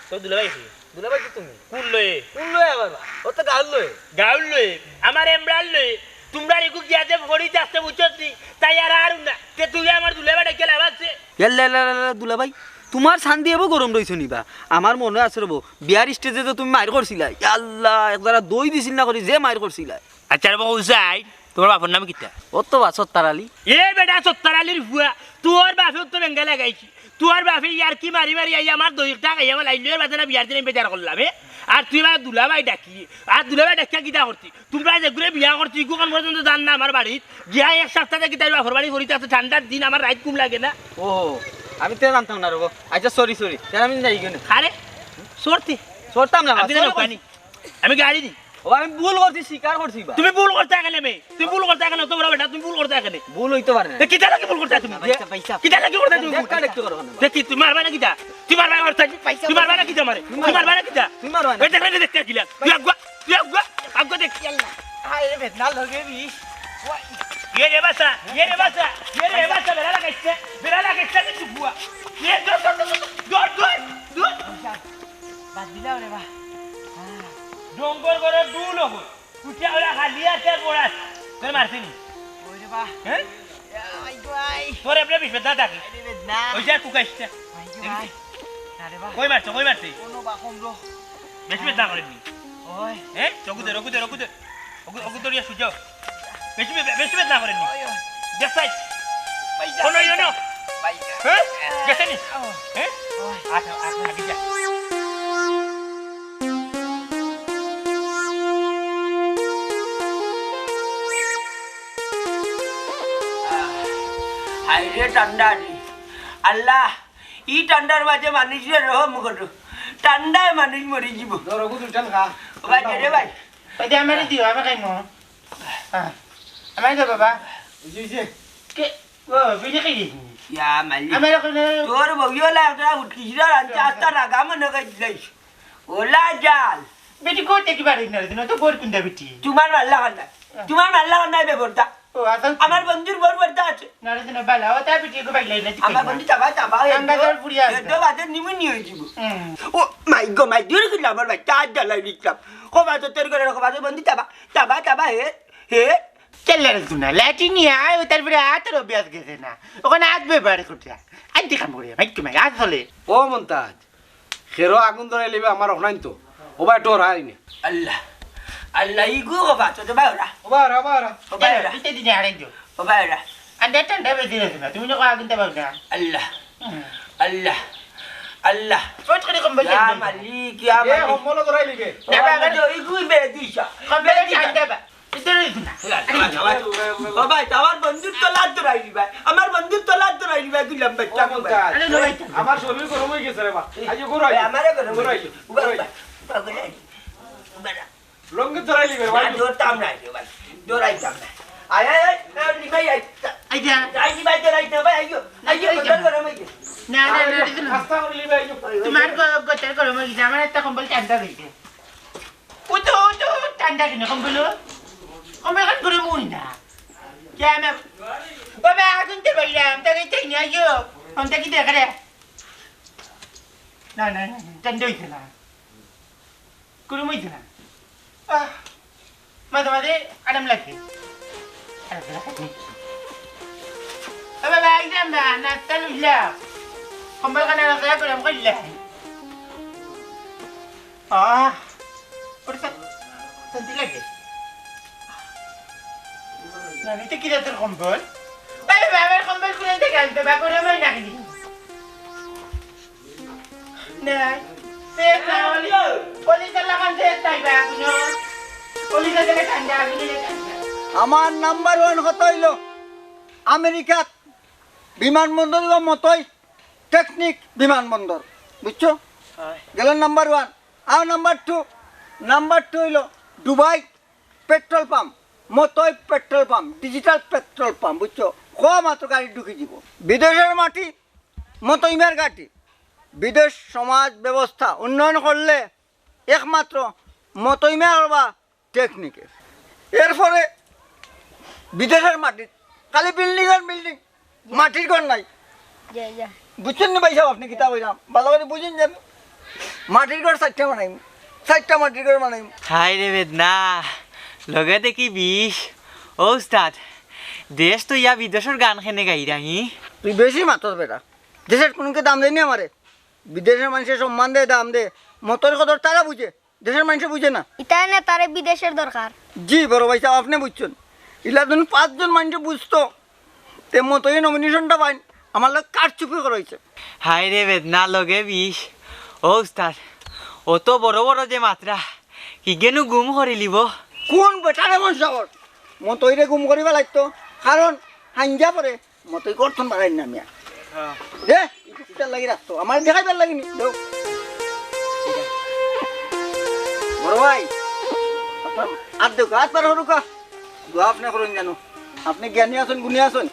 তো দুলাভাই দুলা ভাই কি তুমি কোন লয়ে কোন লয় আবার বা ও তো গাল লয় গাউল লয়ে আমার এমরাল লয়ে তোমরা রেকু গিয়াতে ফড়িতে আসতে বুঝছি তাই আর না তে তুই আমার দুলাভাই ডেকে লাগাচ্ছে দুলা ভাই তোমার শান্তি এবো গরম রইছ নিবা আমার মনে আছে রব বিয়ার স্টেজে তো তুমি মাইর করছিলাই আল্লাহ একদারা দই দিছিল না করি যে মাইর করছিলাই আচ্ছা বাবু যাই তোমার বাপর নাম কিতা ও তো বা সত্তার আলী এ বেটা সত্তর আলির ফুয়া তোর বাপে তো বেঙ্গা লাগাইছি তোর বাপে ইয়ার কি মারি আই আমার দইটা খাইয়া আমার লাইলের বাজারে বিয়ার দিনে বেচার করলাম আর তুই বা দুলাভাই ডাকি আর দুলাভাই ডাকিয়া কিতা করতি তোমরা যেগুলো বিয়া করছি কোন পর্যন্ত জান না আমার বাড়িত গিয়া এক সপ্তাহে কি তাই বাপর বাড়ি করিতে আছে ঠান্ডার দিন আমার রাইত কুম লাগে না ও আমি তেল আনতাম না রব আচ্ছা সরি সরি তেল আমি যাই কেন আরে সরতে সরতাম না আমি জানো কানি আমি গাড়ি দি ও আমি ভুল করছি স্বীকার করছি বা তুমি ভুল করতে কেন মে তুমি ভুল করতে কেন তোমরা বেটা তুমি ভুল করতে কেন ভুল হইতে পারে না এ কিটা লাগি ভুল করতে তুমি পয়সা পয়সা কিটা লাগি করতে তুমি দেখা দেখতে করো না দেখি তুমি মারবা না কিটা তুমি মারবা করতে তুমি মারবা না কিটা মারে তুমি মারবা না কিটা তুমি মারবা না এই দেখলে দেখতে কিলা তুই আগবা দেখ আয় রে বেদনা লগে বিষ ये रे बसा बेरा लगाइছে কি বুয়া ये দর বাদ দিলাও রে বা ডঙ্গর করে দুল হল উঠে ওরা খালি আছে বড়া তোর মারছিনি ওই রে বা হ্যাঁ আই গাই তোর এমনি বিশ দাদা কি রে বেদনা ওই যা কুকাইছে ভাই আরে বা কই মারছে কোনো বা কমলো বেশ বেদা করেনি ওই হ্যাঁ রঘুদে রঘুদরিয়া সুজাও বেশ বেদা করেনি দেখাই পয়সা কোনো ইনো পয়সা হ্যাঁ গেছেনি হ্যাঁ ওই আচ্ছা আগে যা হাইরে ঠান্ডা রে আল্লাহ ই ঠান্ডার মাঝে মানুষের রহম করো ঠান্ডায় মানুষ মরে যাব রঘু দুটান খা ভাই রে ভাই ওই যে আমারে দিও আমি খাইমু আমারে দাও বাবা বুঝিছে কে ও বিজে খাই দিছি ইয়া মালি আমারে কোনে তোর বউলা একটা উঠকিরা রান্তা আস্তা রাগা মনে গাই দিলাইছ ওলা জাল বেটি কোতে কি বাড়ি না দিন তো বোর কুন্দা বেটি তোমার মাল্লা কান্না তোমার মাল্লা কান্না বেবরটা ও আসল আমার বন্ধুর বড় বড়টা আছে না দিন বালা ও তা বেটি কো বাইলাই না আমার বন্ধু চাবা চাবা আমরা তোর পুরিয়া আছে। এত বাজে নিমুনি হয়ে যাব ও মাই গো মাই দূর কি আমার ভাই চার জ্বালাই দিলাম কবা তো তোর করে কবা তো বন্ধু চাবা চাবা চাবা হে চলে রে তুনা লাটিনি আয় ও তারপরে আতর অভ্যাস গেছে না ওখানে আসবে বাড়ি করতে আইতে কাম করে ভাই কি মাই আসলে ও মন্তাজ খেরো আগুন ধরে লিবে আমার অনাইন তো ও ভাই তোর হাইনি আল্লাহ আল্লাহ ইগো কবা তো ভাই ওরা ওবারা ওবারা ও ভাই ওরা ইতে দিনে আড়াই দিও ও ভাই ওরা আন্ডা টান্ডা বেশি রে না তুমি যখন আগুন দেবা না আল্লাহ আল্লাহ আল্লাহ ফট করে কম বলে ইয়া মালিক ইয়া এ মালিক হম্বল ধরাই লিগে না বাবা তো ইগুই বে দিশা কম বলে আন্ডা বা ইতে রে না ও ভাই আমার বন্ধুর তো লাত ধরাইলি ভাই আমার বন্ধুর তো লাত ধরাইলি ভাই গুলাম বাচ্চা কো ভাই আরে নো ভাই আমার শরীর গরম হয়ে গেছে রে বা আজ গরম আমারে করে গরম লঙ্গে ধরাই লিবে ভাই দৌড়তাম না ভাই দৌড়াইতাম না আয় আয় আয় নিবাই আয় আইজা আই নিবাই দৌড়াইতে ভাই আইও আইও বদল করে মাই না না না দিন রাস্তা করে লিবে আইও তোমার গোটার করো মই আমার একটা কম্বল টান্ডা দিতে ও তো টান্ডা কিনে কম্বল কম্বল কাট করে মুই না কে আমি বাবা আগুন তে বললাম তাকে তাই নিয়ে আইও আমি কি দেখা রে না না টান্ডা হইছে না করে মুই না মাঝে মাঝে আরাম লাগে বাবা একদম না নাস্তা লইলা কম্বল কানে রাখা করে আমি কইলা ওটা শান্তি লাগে না নিতে কি তোর কম্বল বাবা বাবার কম্বল খুলে দেখে আনতে বা করে আমি নাকি না সেট না পুলিশের লাগান সেট তাই বা কোনো পুলিশের দেখে ঠান্ডা আগুনে ঠান্ডা আমার নাম্বার ওয়ান হতে হইল আমেরিকাত বিমানবন্দর মতোই টেকনিক বিমানবন্দর বুঝছো গেলেন নাম্বার ওয়ান আর নাম্বার টু হইল দুবাই পেট্রোল পাম্প মতোই petrol pump digital petrol pump বুঝছো মাত্র গাড়ি ঢুকে যাব বিদেশের মাটি মতো ইমের ঘাটি বিদেশ সমাজ ব্যবস্থা উন্নয়ন করলে একমাত্র মতো ইমে করবা টেকনিকে এরপরে বিদেশের মাটি খালি বিল্ডিং আর বিল্ডিং মাটির ঘর নাই বুঝছেন না ভাই সাহেব আপনি কিতাব হইলাম ভালো করে বুঝেন যান মাটির ঘর 60টা বানাইম 60টা মাটির ঘর বানাইম হাই রে বেদনা লগে দেখি বিষ ও উস্তাদ দেশ তো ইয়া বিদেশের গান খেনে গাই রাহি তুই বেশি মাতস বেটা দেশের কোনকে দাম দেয়নি আমারে বিদেশের মানুষের সম্মান দে দাম দে মতর কদর তারা বুঝে দেশের মানুষে বুঝে না ইতাই না তারে বিদেশের দরকার জি বড় ভাই সাহেব আপনি বুঝছেন ইলা ধরুন 5 জন মানুষ বুঝতো তে মতোই নমিনেশনটা পাইন আমার লোক কারচুপি করাইছে হাই রে বেদনা লগে বিষ ও উস্তাদ অত বড় বড় যে মাত্রা কি গেনু গুম করে লিব কোন বেটারে মনসাবর মতইরে গুম করিবা লাগতো কারণ হাঞ্জা পরে মতই করতন বাড়াই না মিয়া দে তেল লাগি রাখতো আমার দেখাইবার লাগিনি দেও বড় ভাই আর দেখো আর পার হরুকা দোয়া আপনি করুন জানো আপনি জ্ঞানী আছেন গুণী আছেন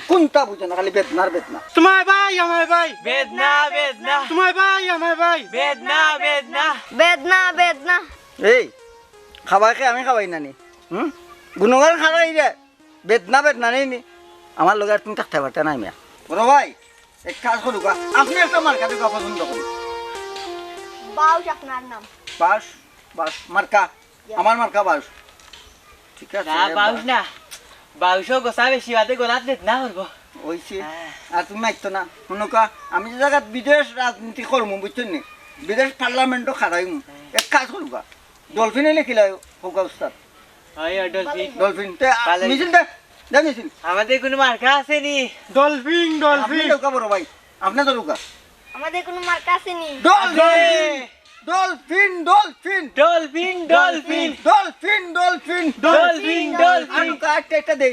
কোনটা বুঝে না খালি বেদনার বেদনা তোমার ভাই আমার ভাই বেদনা বেদনা তোমার ভাই আমার ভাই বেদনা বেদনা বেদনা বেদনা এই খাবার খেয়ে আমি খাবাই নানি গুণগান খারাই রে বেদনা বেদনা নেই নি আমার লগে আর তুমি থাকতে পারতে নাই মিয়া বড় ভাই এক কাজ করুকা আপনি একটা মার্কা দুকা পছন্দ করুন বাউশ আপনার নাম বাস বাস মার্কা আমার মার্কা বাস ঠিক আছে না বাউস না বাউসও গোসা বেশি বাদে গোলাত বেদনা করবো ওইছে আর তুমি আইতো না শুনুকা আমি যে জায়গায় বিদেশ রাজনীতি করবো বুঝছেন নি বিদেশ পার্লামেন্টও খারাইমু এক কাজ করুকা ডলফিনে লিখিলাই হোকা উস্তাদ হয় ডলফিন ডলফিন পালাই। মিছিল দে দে মিছিল আমাদের কোনো মার্কা আছে নি ডলফিন আপনি ডলফিন ঢোকা বড় ভাই আপনি তো ঢোকা আমাদের কোনো মার্কা আসেনি dolphin dolphin dolphin dolphin dolphin dolphin dolphin dolphin dolphin আর কাটতে একটা দে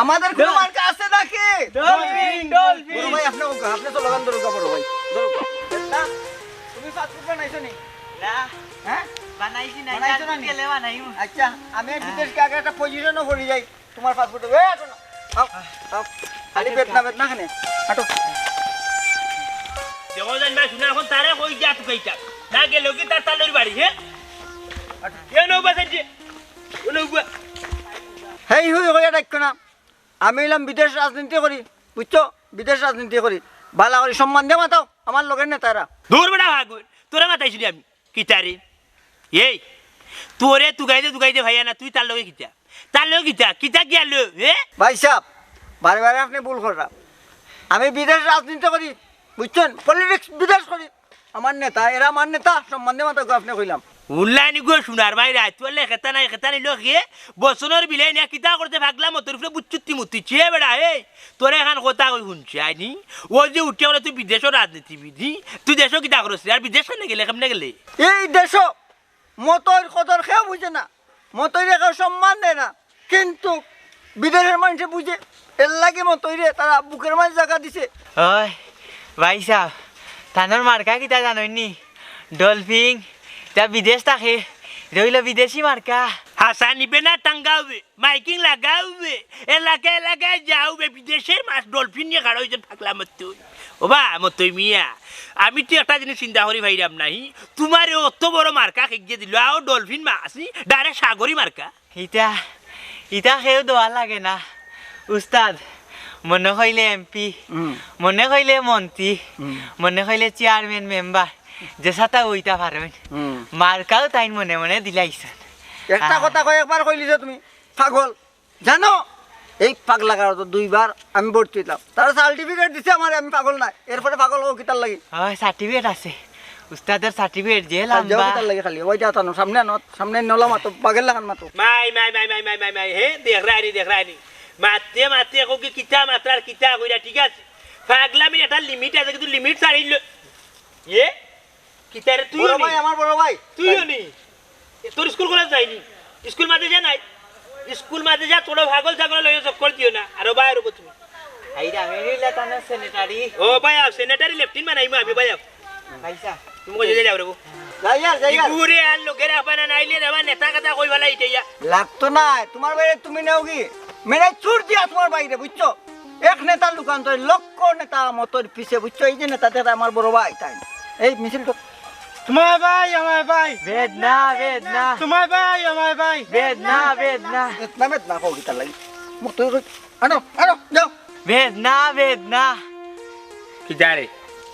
আমাদের কোনো ডল- মার্কা আছে নাকি ডলফিন বড় ডলফিন ভাই আপনি তো লাগান দরকার বড় ভাই না তুমি ফাস্টফুড বানাইছো নি না হ্যাঁ বানাইছি না বানাইছো না নি? গেলে বানাইমু আচ্ছা আমি বিদেশকে আগে একটা পজিশনও করে যাই তোমার ফাস্টফুড এ আটো না আও আও খালি বেদনা বেদনা খানে আটো দেখো জান ভাই শুনে এখন তারে কই যা তুই কইতা না গেল কি তার তালের বাড়ি হ্যাঁ কেন বাসাইছে ওনো বুয়া হেই হুই হয়ে ডাক্য না আমি এলাম বিদেশ রাজনীতি করি বুঝছো বিদেশ রাজনীতি করি ভালো করে সম্মান দিয়ে মাতাও আমার লোকের নেতারা দূর বেড়া ভাগুন তোরা মাতাইছিলি আমি কিতারে এই তোরে তুগাইতে ভাইয়া না তুই তার লগে কিতা তার লগে কিতা কিতা গেল হে ভাই সাহেব বারে বারে আপনি ভুল করা আমি বিদেশ রাজনীতি করি বুঝছেন পলিটিক্স বিদেশ করি আমার নেতা এরা আমার নেতা সম্মান দিয়ে মাতাও আপনি কইলাম উল্লানি গো শুনার ভাই রাত তোলে খেতা নাই লগে বসনের বিলে নিয়া কিতা করতে ভাগলাম তোর উপরে বুচ্চুতি মুতি চিয়ে বেড়া এই তোরে এখান কথা কই শুনছি আইনি ও যে উঠে বলে তুই বিদেশের রাজনীতিবিধি তুই দেশও কিতা করছিস আর বিদেশ কেন গেলে কেমনে গেলে এই দেশ মতর কদর খেয়ে বুঝে না মতইরে কেউ সম্মান দেয় না কিন্তু বিদেশের মানুষে বুঝে এর লাগে মতইরে তারা বুকের মাঝে জায়গা দিছে ওই ভাই সাহ তানোর মার্কা কিতা জাননি ডলফিন তা বিদেশ থাকে রইল বিদেশি মার্কা হাসা নিবে না টাঙ্গাবে মাইকিং লাগাবে এলাকায় যাওবে বিদেশের মাছ ডলফিন নিয়ে খাড়া হয়েছে থাকলাম তুই ও বা মতই মিয়া আমি তো একটা জিনিস চিন্তা করি ভাইরাম নাই তোমার অত বড় মার্কা খেয়ে দিল আও ডলফিন মাছ ডাইরেক্ট সাগরী মার্কা ইটা ইটা খেয়েও দোয়া লাগে না উস্তাদ মনে হইলে এমপি মনে হইলে মন্ত্রী মনে হইলে চেয়ারম্যান মেম্বার যে সাথে ওইটা পারবেন মার্কাও তাই মনে মনে দিলাইছেন একটা কথা কয় একবার কইলিছে তুমি পাগল জানো এই পাগলা কারো দুইবার আমি ভর্তি হইলাম তারা সার্টিফিকেট দিছে আমার আমি পাগল না এরপরে পাগল হোক কিতার লাগি ওই সার্টিফিকেট আছে উস্তাদের সার্টিফিকেট যে যাও লম্বা কিতার লাগি খালি ওইটা আতানো সামনে নলা মাতো পাগল লাগান মাতো মাই হে দেখ রানি মাতে কোকি কিতা মাত্রার কিতা কইরা ঠিক আছে পাগলামি একটা লিমিট আছে কিন্তু লিমিট ছাড়িল এ কিতারে তুই বড় ভাই আমার বড় ভাই তুইও নি তোর স্কুল কলেজ যাইনি স্কুল মাঝে যা নাই স্কুল মাঝে যা তোর ভাগল ছাগল লইয়া চক্কর দিও না আর বাইর হবো তুমি আইরা আমি হইলা তানো সেনেটারি ও ভাই সেনেটারি লেফটিন বানাইমু আমি ভাই ভাইসা তুমি কই যাও রে যাই ঘুরে আর লোকের আপনা নাইলে রে নেতা কথা কই বলা ইটাইয়া লাগতো না তোমার বাইরে তুমি নেও কি মেরে চুর দিয়া তোমার বাইরে বুঝছো এক নেতার দোকান তো লক্ষ নেতা মতর পিছে বুঝছো এই যে নেতাতে আমার বড় ভাই তাই এই মিছিল তো তোমার ভাই আমার ভাই বেদনা বেদনা তোমার ভাই আমার ভাই বেদনা বেদনা নামেত না কো কিতার লাগি মুখ তুই আনো যাও বেদনা বেদনা কিতারে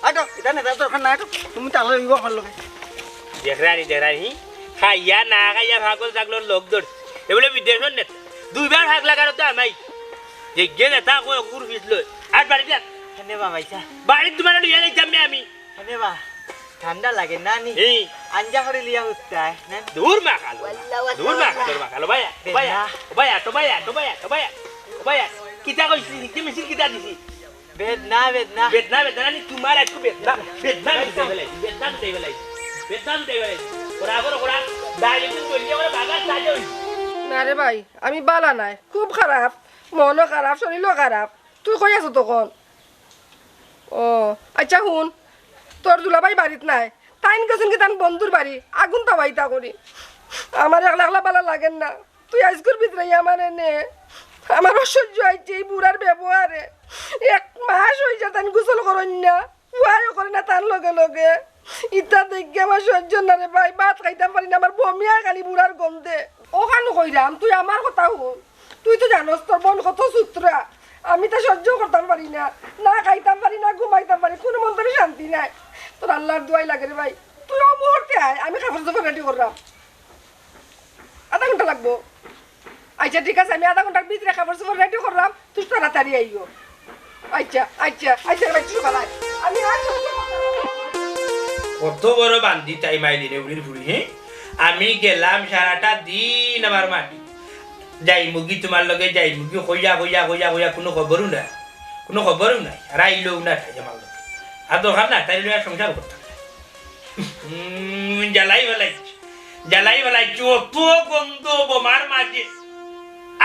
আটো এটা নেতা দরকার না আটো তুমি তাহলে দিব আমার লগে দেখ রানি খাইয়া না খাইয়া ভাগল ছাগলের লোক ধর এগুলো বিদেশের নেতা দুইবার ভাগ লাগার তো আমাই যে গে নেতা কই গুর ফিসল আর বাড়ি যা কেনে বা ভাইসা বাড়ি তোমার লিয়া যাইতাম আমি কেনে বা ঠান্ডা লাগে না নি এই আঞ্জা করে লিয়া উঠতায় না দূর মা খালো ভাইয়া কিতা কইছি কি মিছিল কিতা দিছি বেদনা বেদনা বেদনা নি তোমার একটু বেদনা দিতে বেলাই ওরা ডাইরেক্ট বললি ওরা বাগা সাজে না রে ভাই আমি বালা নাই খুব খারাপ মনও খারাপ শরীরও খারাপ তুই কই আছো তখন ও আচ্ছা শুন তোর দুলাভাই বাড়িত নাই তাইন গেছেন কি তান বন্ধুর বাড়ি আগুন তাবাইতা করি আমার একলা একলা ভালো লাগেন না তুই আজকের ভিতরে আমার এনে আমার অসহ্য হয়েছে এই বুড়ার ব্যবহারে 1 মাস হয়ে যা তান গোসল করেন না উহাইও করে না তার লগে লগে ইটা দেখে আমার সহ্য না রে ভাই ভাত খাইতাম পারি না আমার বমি আর খালি বুড়ার গন্ধে ওখানে কইরাম তুই আমার কথা শুন তুই তো জানোস তোর বোন কত সূত্রা আমি তো সহ্য করতাম পারি না না খাইতাম পারি না ঘুমাইতাম পারি কোনো মন্তরে শান্তি নাই তোর আল্লাহর দোয়াই লাগে রে ভাই তুই ও মুহূর্তে আয় আমি খাবার দাবার রেডি করলাম আধা ঘন্টা লাগবো আচ্ছা ঠিক আছে আমি আধা ঘন্টার ভিতরে খাবার দাবার রেডি করলাম তুই তাড়াতাড়ি আইও আচ্ছা আচ্ছা আচ্ছা ভাই তুই ভালাই আমি আর কত বড় বান্ধি তাই মাইলি রে উড়ির ফুড়ি হ্যাঁ আমি গেলাম সারাটা দিন আমার মাটি যাই মুগি তোমার লগে যাই মুগি হইয়া হইয়া হইয়া হইয়া কোনো খবরও নাই আর আইলেও না ঠাই আমার লগে আর দরকার না তাই লইয়া সংসার করতাম জ্বালাই বেলাইছি অত গন্ধ বোমার মাঝে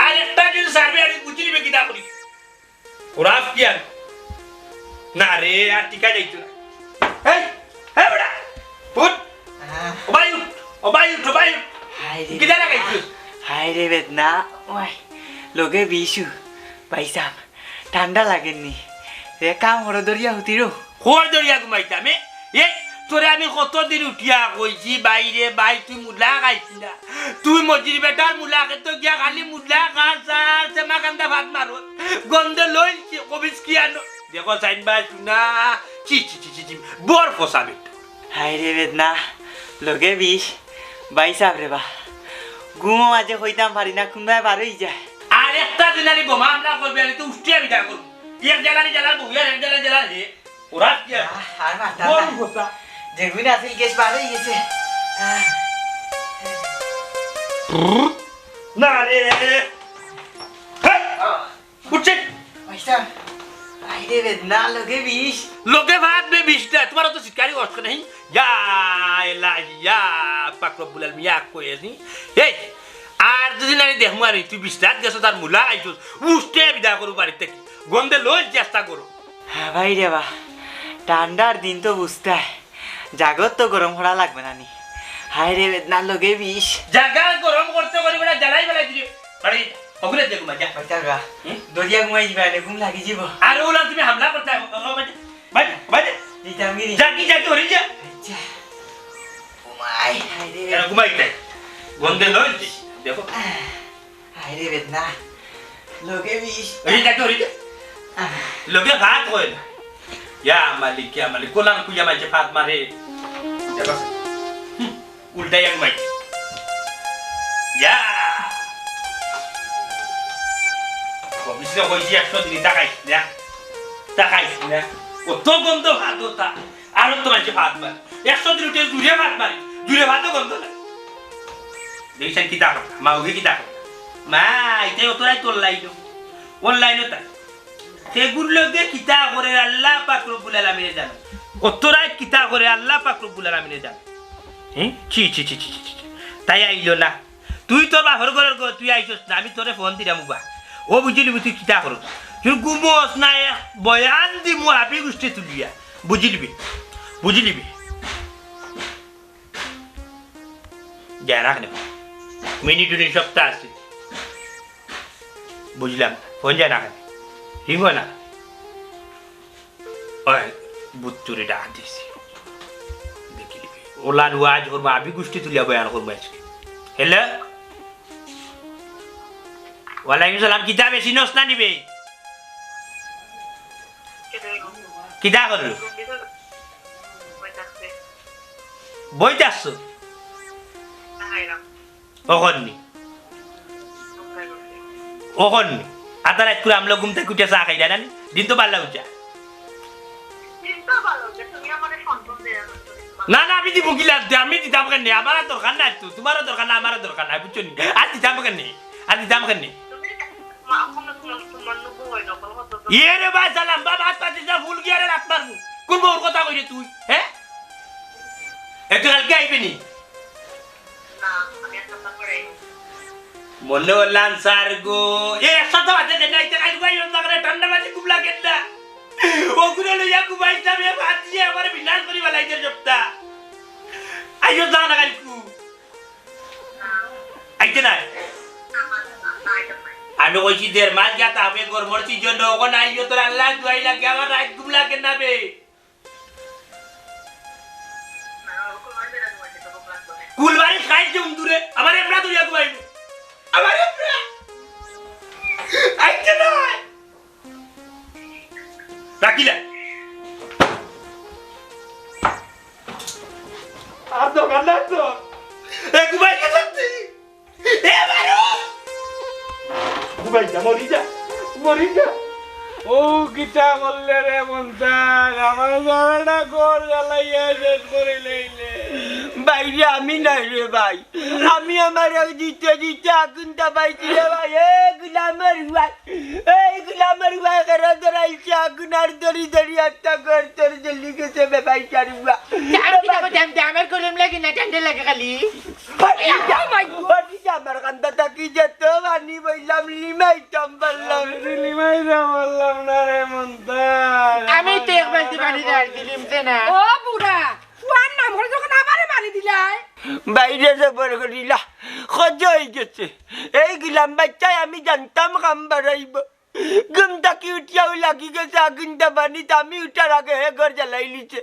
আর একটা যদি সার্ভে আমি বুঝি নিবে কিনা করি ওরা কি আর না রে আর টিকা যাইতো না এই হ্যাঁ বেটা উঠ ওবাই উঠ কিনা লাগাইছো হাই রে বেদনা ওই লগে বিশু ভাইসাব ঠান্ডা লাগেননি রে কাম হর দরিয়া হতিরো খোর দরিয়া ঘুমাইতাম এ তোরে আমি কতদিন উঠিয়া কইছি বাইরে বাই তুই মুলা খাইছি না তুই মজির বেটার মুলা খেতে গিয়া খালি মুলা খাসার সেমা কান্দা ভাত মারো গন্ধে লইছি কবিস কি আনো দেখো সাইন বাই শুনা চি বর ফসা বেটা হাই রে বেদনা লগে বিশ ভাইসাব রে বা ঘুমো মাঝে হইতাম পারি না কোনবাই বারোই যায় আর একটা দিন আমি বোমা হামলা করবি আমি তো উষ্টিয়া বিটা করবো এক জ্বালার বউ এক জ্বালার হে ওরা কি আর মাথা বর ফসা যেগুলো আসিল কেস বারোই গেছে না রে উঠছে ভাইসাব হাই রে বেদনা লগে বিশ লোকে ভাত বে বিশটা তোমার তো শিকারি অস্ক নাই ইয়া এলাহি ইয়া পাক রব্বুল আলামিন ইয়া কইছি এই আর যদি না দেখমু আর তুই বিশটাত গেছ তার মুলা আইছস উষ্টে বিদা করু বাড়িতে কি গন্ধে লই চেষ্টা করো হ্যাঁ ভাই রে বা ঠান্ডার দিন তো বুঝতে হয় জাগত তো গরম করা লাগবে না নি হাই রে বেদনা লগে বিশ জায়গা গরম করতে করি বেটা জ্বালাই বেলা দিলে বাড়ি অগুলে দেখো মজা ভাইটা গা দরিয়া ঘুমাই যাবে আরে ঘুম লাগি যাব আর ওলা তুমি হামলা করতে বাজে দিতাম গিরি জাকি হরি যা আচ্ছা ঘুমাই হাই রে এরা ঘুমাইতে গন্ধে লই দেখো হাই রে বেদনা লগে বিশ এই জাকি হরি যা লগে ভাত হয় না ইয়া মালিক কোলান কুয়া মাঝে ভাত মারে দেখো উল্টা এক মাই ইয়া কবিসে কইছি 100 দিন তাকাইছ না কত গন্ধ ভাত হতা আর তো মাঝে ভাত মারে 100 দিন উঠে জুড়ে ভাতও গন্ধ না দেখছেন কি তাক মা ওকে কি তাক মা এটা অতরাই তোর লাইলো অনলাইনে তাই সেগুলোকে কিতা করে আল্লাহ পাক রব্বুল আলামিন জানে অতরাই কিতা করে আল্লাহ পাক রব্বুল আলামিন জানে ছি তাই আইলো না তুই তোর বাপর ঘরের তুই আইছস না আমি তোরে ফোন দিলাম বা ও বুঝিলি তুই কিতা করো তুই গুমস না বয়ান দি মু হাবি গুষ্টি তুলিয়া বুঝিলিবি যা রাখ না মিনিট সপ্তাহ আছে বুঝলাম ফোন যা না হিঙ্গ না ওই বুত্তুরে ডাক দিছি দেখিলি ওলান ওয়াজ করবো আবি গোষ্ঠী তুলিয়া বয়ান করবো আজকে হ্যালো ওয়ালাইকুম সালাম কিতা বেশি নস না নিবে কিতা করল বই যাচ্ছ ওখননি আতা রাত করে আমলো ঘুমতে কুটে চা খাই জানি দিন তো পারলা উঠা না আমি দিব গিলা আমি দিতাম কেন আমার দরকার নাই তো তোমারও দরকার না আমারও দরকার নাই বুঝছো নি আর দিতাম কেন ইয়ে রে ভাই সালাম বাবা হাত পাতি যা ভুল গিয়া রে রাত মারবো কোন বউর কথা কই রে তুই হ্যাঁ একটু কালকে আইবি নি মনে হলাম স্যার গো এ একসাথে বাজে দেন আইতে কাল ভাই ওর লাগরে ঠান্ডা বাজে খুব লাগে না ওগুলো লইয়া কুমাইতাম এ ভাত দিয়ে আমার বিনাশ করি বেলাইতে সপ্তাহ আইও যা না কালকু আইতে না আমি কইছি দের মাস গা তাপে গরমর সিজন ওগো আইও তোর আল্লাহ দুয়াই লাগে আমার রাত ঘুম লাগে না বে কুলবাড়ি খাইছে উন্দুরে আমার এবড়া দুইয়া কুমাইবো আমার এবড়া আইতে না রাখিলা আর তো গান্ডা তো এ কুমাই কে সত্যি এ বারো কুমাই যা মরি যা ও গীতা বললে রে মন্তাজ আমার জামাটা গোর জ্বালাইয়া শেষ করে লইলে বাইরে আমি নাই রে ভাই আমি আমার দিতে দিতে আগুনটা পাইছি রে ভাই এই গুলামের ভাই করে ধরাইছে আগুন আর ধরি ধরি একটা ঘর তোর জল্লি গেছে বে ভাই চারুয়া আমার গরম লাগে না ঠান্ডা লাগে খালি আমার কান্দা থাকি যেত বানি বললাম লিমাইতাম পারলাম লিমাই বললাম না রে মন্তাজ আমি তো এক বালতি পানি দাঁড় দিলিম না ও বুড়া ফুয়ার নাম করে যখন আমারে মারি দিলাই বাইরে যাবার করিলা সহ্য হয়ে গেছে এই গিলাম বাচ্চায় আমি জানতাম কাম বাড়াইব ঘুম থাকি উঠিয়াও লাগি গেছে আগুনটা বানিতে আমি উঠার আগে হে ঘর জ্বালাই লিছে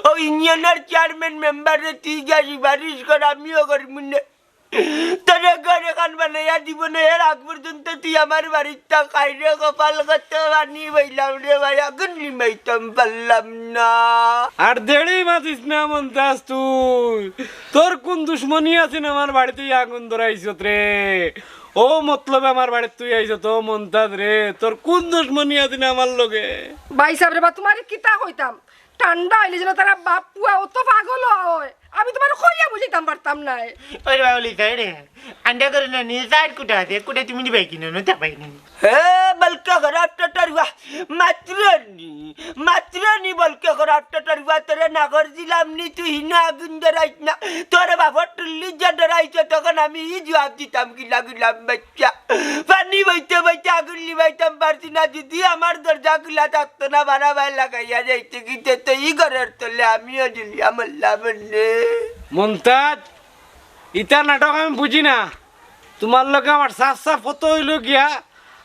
ও ইউনিয়নের চেয়ারম্যান মেম্বারে তুই যাই বারিশ কর আমিও করি মুন্নে তোরে ঘরে খান বানাইয়া দিব না এর আগ পর্যন্ত তুই আমার বাড়িটা খাইরে কপাল কত বানি বইলাম রে ভাই আগুন লিমাইতাম পারলাম না আর দেড়ি মাতিস না মন্তাজ তুই তোর কোন দুশ্মনী আছে আমার বাড়িতে আগুন ধরাইছত রে ও মতলবে আমার বাড়িতে তুই আইছ তো মন্তাজ রে তোর কোন দুশ্মনী আছে না আমার লগে ভাই সাহেব রে বা তোমার কিতা কইতাম ঠান্ডা হইলে যেন তারা বাপ পুয়া অত পাগল হয় আমি তোমার কইয়া বুঝিতাম পারতাম না ওই বাউলি রে আন্ডা করে না নিয়ে সাইড কুটা আছে কুটা তুমি নিবাই কিনো না তা পাই না হে বলকে খরাব টটরুয়া মাত্রনি বলকে খরাব টটরুয়া তোরে নাগর দিলাম নি তুই হিনা আগুন ধরাইছ না তোরে বাবার টুল্লি যা ধরাইছে তখন আমি ই জবাব দিতাম কি লাগিলাম বাচ্চা পানি বইতে বইতে আগুন লিবাইতাম পারছি না যদি আমার দরজা খুলা থাকতো না ভাড়া ভাই লাগাইয়া যাইতে গিতে তো ই ঘরের তোলে আমিও দিলিয়া মল্লাম রে মন্তাজ ইটা নাটক আমি বুঝি না তোমার লগে আমার সাফ সাফ ফটো হইল গিয়া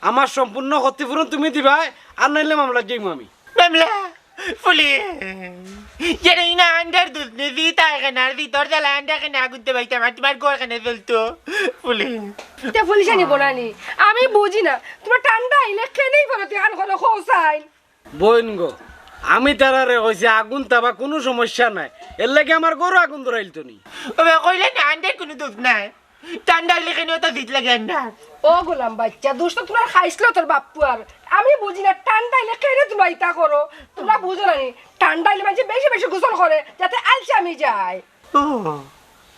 আমার সম্পূর্ণ ক্ষতিপূরণ তুমি দিবা আর নাইলে মামলা যাইম আমি মামলা ফুলি যেন ইনা আন্ডার দুধ নে দি তাই কেনা দি তোর জ্বালা আন্ডা কেনা আগুনতে পাইতাম আর তোমার গোর কেনা চলতো ফুলি তে পুলিশে নিব নানি আমি বুঝি না তোমার ঠান্ডা আইলে কেনেই ফরতে আন করে খোসাই বইন গো আমি তারারে কইছি আগুন তাবা কোনো সমস্যা নাই এর লাগে আমার গরু আগুন ধরাইল তো নি ওবে কইলে না আন্ডার কোনো দুধ নাই ঠান্ডা আইলে কেন তো দিত লাগে আন্ডা ও গোলাম বাচ্চা দোষ তো তোমার খাইছিল তোর বাপ্পু আর আমি বুঝি না ঠান্ডা আইলে কেনে তোমরা ইতা করো তোমরা বুঝো না ঠান্ডা আইলে মানে বেশি বেশি গোসল করে যাতে আলসামি যায় ও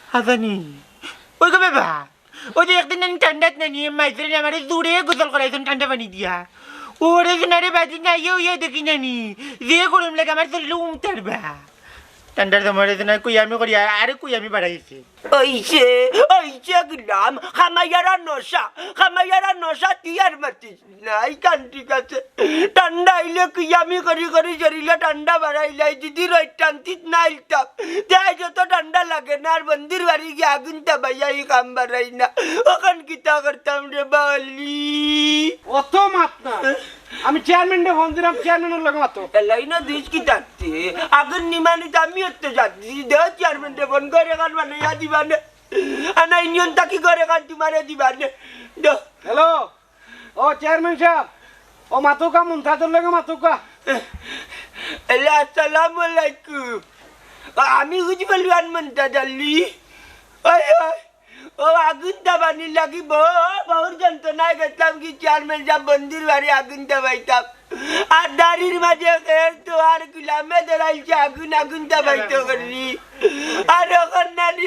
হাজানি ওই গো বাবা ওই যে একদিন আমি ঠান্ডাত না নিয়ে মাইসের আমার দূরে গোসল করাইছেন ঠান্ডা পানি দিয়া ওরে জনারে বাজি না ইয়ে দেখি নানি যে গরম লাগে আমার তো লুম তারবা ঠান্ডার তোমার না কুই আমি করি আরে কুই আমি বাড়াইছি ওইছে গেলাম খামাইয়ারা নশা তিয়ার মাতিস নাই কান ঠিক আছে ঠান্ডা আইলে কি আমি করি করি শরীরে ঠান্ডা বাড়াইলাই যদি রই টান্তিত না আইতাম তাই যত ঠান্ডা লাগে না আর বন্দির বাড়ি গিয়ে আগুন তাবাইয়া এই কাম বাড়াই না ওখান কিতা করতাম রে বালি অত মাত না আমি চেয়ারম্যানকে ফোন দিলাম চেয়ারম্যানের লগে মাতো এলাই না দিস কি থাকতে আগুন নিমানিতে আমি হতে যাচ্ছি দেহ চেয়ারম্যানকে ফোন করে কান বানাইয়া দিবানে আনা ইউনিয়ন তাকি করে কান তোমারে দিবানে দেহ হ্যালো ও চেয়ারম্যান সাহেব ও মাতুকা মুন্তাজের লগে মাতুকা আসসালামু আলাইকুম আমি বুঝি বলবান মুন্তাজ আলী ওই ও আগুনটা বানি লাগিব বহুর যন্ত্রণায় গেছিলাম কি চেয়ারম্যান সাহেব বন্দির বাড়ি আগুনটা পাইতাম আর দাড়ির মাঝে তো আর গুলামে ধরাইছে আগুনটা পাইতে করি আর ওখান নানি